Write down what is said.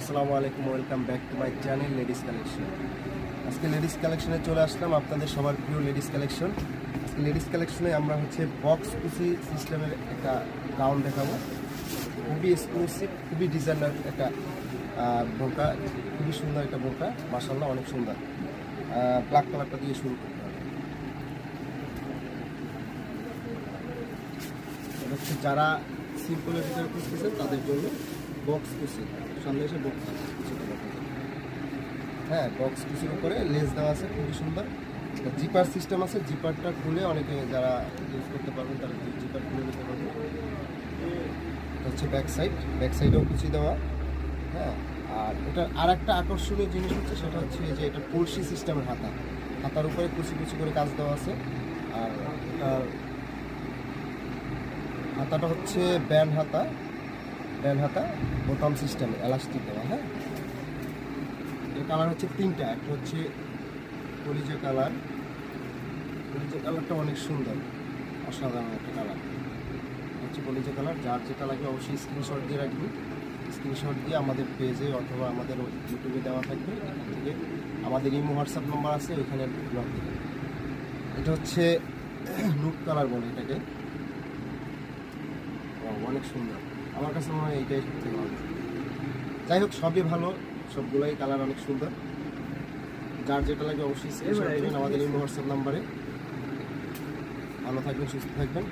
আসসালামু আলাইকুম, welcome back to my channel ladies collection. আজকে লেডিস কালেকশনে চলে আসলাম, আপনাদের সবার প্রিয় লেডিস কালেকশন। আজকে লেডিস কালেকশনে আমরা বক্স কুচি সিস্টেমের একটা গাউন দেখাবো। খুবই এক্সক্লুসিভ, খুবই ডিজাইনার একটা বোরকা, খুবই সুন্দর একটা বোরকা, মাশাআল্লাহ অনেক সুন্দর। ব্ল্যাক কালারটা দিয়ে শুরু করতে হবে। এটা যারা সিম্পলের ভিতরে খুঁজতেছেন তাদের জন্য বক্স কুচি, সামনে এসে বক্স কুচি। হ্যাঁ, বক্স কুচির উপরে লেস দেওয়া আছে, খুবই সুন্দর। জিপার সিস্টেম আছে, জিপারটা খুলে অনেকে যারা ইউজ করতে পারবেন তারা জিপার খুলে নিতে পারবেন। ব্যাক সাইডেও কুচি দেওয়া। হ্যাঁ, আর এটা আর একটা আকর্ষণীয় জিনিস সেটা যে এটা কলসি সিস্টেমের হাতার উপরে কুচি কুচি করে কাজ দেওয়া আছে। আর এটার হাতাটা ব্যান্ড হাতা বোতাম সিস্টেমে এলাস্টিক দেওয়া। হ্যাঁ, এর কালার তিনটা। একটা কলিজা কালারটা অনেক সুন্দর, অসাধারণ একটা কালার কলিজা কালার। যার যেটা লাগে অবশ্যই স্ক্রিনশট দিয়ে রাখবেন। স্ক্রিনশট দিয়ে আমাদের পেজে অথবা আমাদের ইউটিউবে দেওয়া থাকবে, এখান থেকে আমাদের ইমো হোয়াটসঅ্যাপ নাম্বার আছে, ওইখানে ব্লগ দেবেন। এটা নুট কালার বলে এটাকে, অনেক সুন্দর। আমার কাছে মনে হয় এইটাই সবথেকে ভালো। যাই হোক, সবই ভালো, সবগুলোই কালার অনেক সুন্দর। যার যেটা লাগে অবশ্যই স্ক্রিনশট দেবেন আমাদের ইমো হোয়াটসঅ্যাপ নাম্বারে। ভালো থাকবেন, সুস্থ থাকবেন।